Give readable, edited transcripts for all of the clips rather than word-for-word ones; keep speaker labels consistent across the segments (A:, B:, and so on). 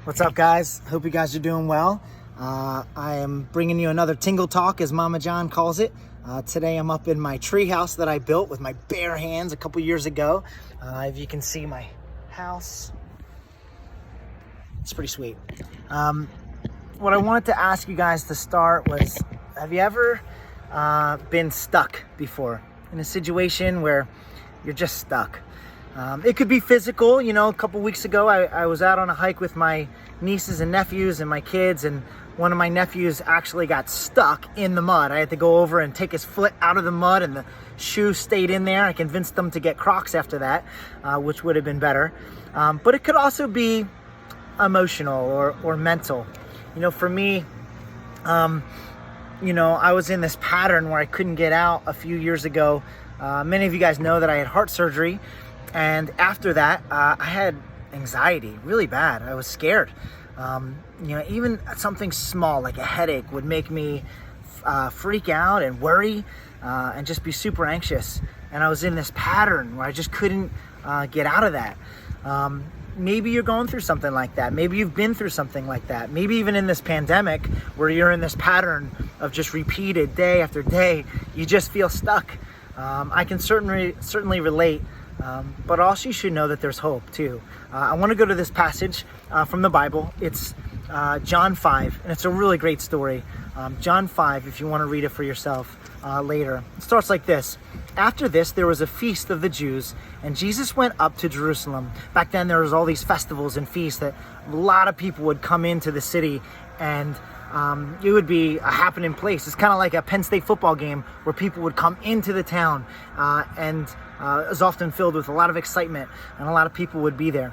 A: What's up, guys? Hope you guys are doing well. I am bringing you another Tingle Talk, as Mama John calls it. Today I'm up in my tree house that I built with my bare hands a couple years ago. If you can see my house, it's pretty sweet. What I wanted to ask you guys to start was, have you ever been stuck before in a situation where you're just stuck? It could be physical. A couple weeks ago, I was out on a hike with my nieces and nephews and my kids, and one of my nephews actually got stuck in the mud. I had to go over and take his foot out of the mud, and the shoe stayed in there. I convinced them to get Crocs after that, which would have been better. But it could also be emotional or mental. For me, I was in this pattern where I couldn't get out a few years ago. Many of you guys know that I had heart surgery. And after that, I had anxiety really bad. I was scared. Even something small like a headache would make me freak out and worry and just be super anxious. And I was in this pattern where I just couldn't get out of that. Maybe you're going through something like that. Maybe you've been through something like that. Maybe even in this pandemic where you're in this pattern of just repeated day after day, you just feel stuck. I can certainly relate. But also you should know that there's hope too. I want to go to this passage from the Bible. It's John 5, and it's a really great story. John 5, if you want to read it for yourself later. It starts like this. After this, there was a feast of the Jews, and Jesus went up to Jerusalem. Back then, there was all these festivals and feasts that a lot of people would come into the city, and it would be a happening place. It's kind of like a Penn State football game where people would come into the town, and it was often filled with a lot of excitement, and a lot of people would be there.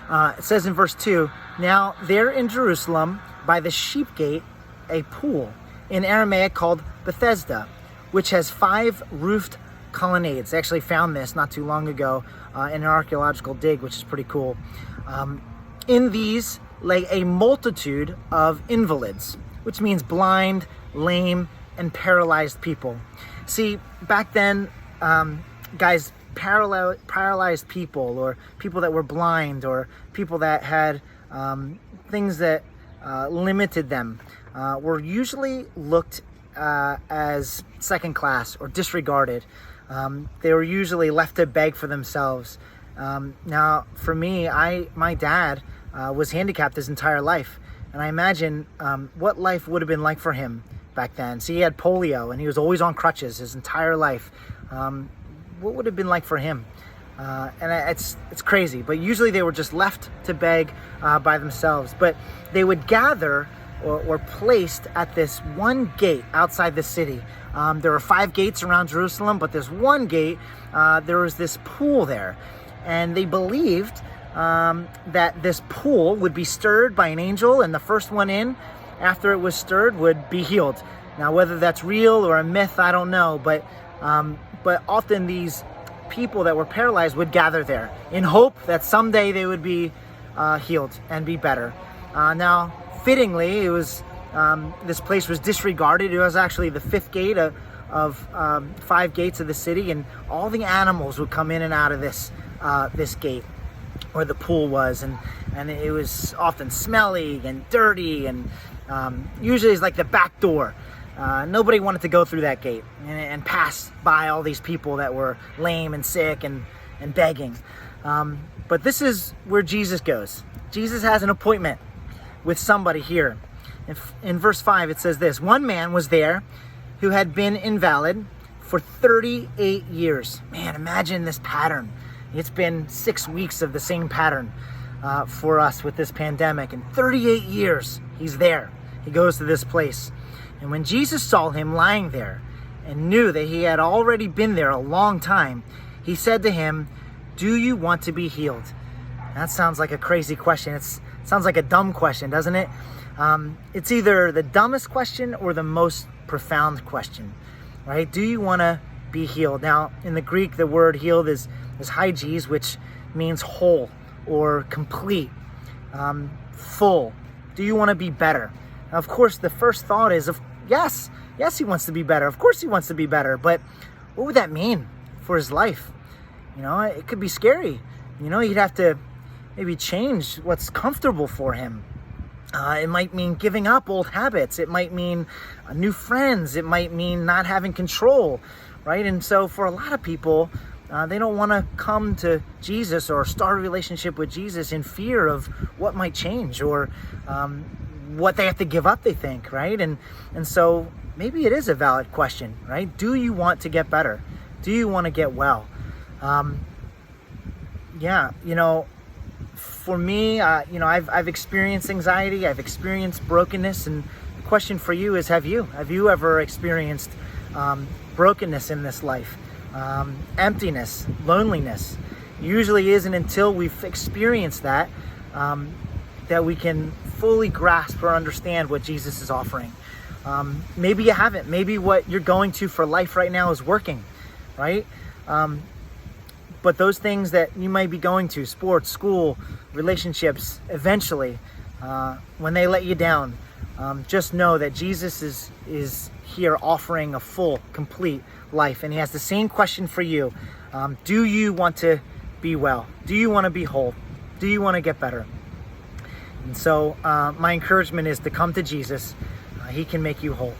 A: It says in verse 2, now there in Jerusalem by the sheep gate, a pool in Aramaic called Bethesda, which has 5 roofed colonnades. I actually found this not too long ago in an archaeological dig, which is pretty cool. In these lay a multitude of invalids, which means blind, lame, and paralyzed people. See, back then, guys, paralyzed people, or people that were blind, or people that had things that limited them, were usually looked as second class or disregarded. They were usually left to beg for themselves. Now, for me, my dad was handicapped his entire life, and I imagine what life would have been like for him back then. See, he had polio, and he was always on crutches his entire life. What would it have been like for him? And it's crazy, but usually they were just left to beg by themselves. But they would gather or placed at this one gate outside the city. There were 5 gates around Jerusalem, but there's one gate. There was this pool there, and they believed that this pool would be stirred by an angel, and the first one in after it was stirred would be healed. Now, whether that's real or a myth, I don't know, but often these people that were paralyzed would gather there in hope that someday they would be healed and be better. Now, fittingly, it was this place was disregarded. It was actually the 5th gate of 5 gates of the city, and all the animals would come in and out of this gate where the pool was, and it was often smelly and dirty, and usually it's like the back door. Nobody wanted to go through that gate and pass by all these people that were lame and sick and begging. But this is where Jesus goes. Jesus has an appointment with somebody here. In verse 5, it says this: one man was there who had been invalid for 38 years. Man, imagine this pattern. It's been 6 weeks of the same pattern for us with this pandemic. And 38 years, he's there. He goes to this place. And when Jesus saw him lying there and knew that he had already been there a long time, he said to him, do you want to be healed? That sounds like a crazy question. It sounds like a dumb question, doesn't it? It's either the dumbest question or the most profound question, right? Do you want to be healed? Now, in the Greek, the word healed is hyges, which means whole or complete, full. Do you want to be better? Now, of course, the first thought is, yes, he wants to be better. Of course he wants to be better. But what would that mean for his life? It could be scary. He'd have to maybe change what's comfortable for him. It might mean giving up old habits. It might mean new friends. It might mean not having control, right? And so for a lot of people, they don't want to come to Jesus or start a relationship with Jesus in fear of what might change or what they have to give up, they think, right? And so maybe it is a valid question, right? Do you want to get better? Do you want to get well? For me, I've experienced anxiety. I've experienced brokenness. And the question for you is, have you ever experienced brokenness in this life? Emptiness, loneliness. Usually isn't until we've experienced that that we can fully grasp or understand what Jesus is offering. Maybe you haven't. Maybe what you're going to for life right now is working, right? But those things that you might be going to, sports, school, relationships, eventually, when they let you down, just know that Jesus is here offering a full, complete life. And he has the same question for you. Do you want to be well? Do you want to be whole? Do you want to get better? And so my encouragement is to come to Jesus. He can make you whole.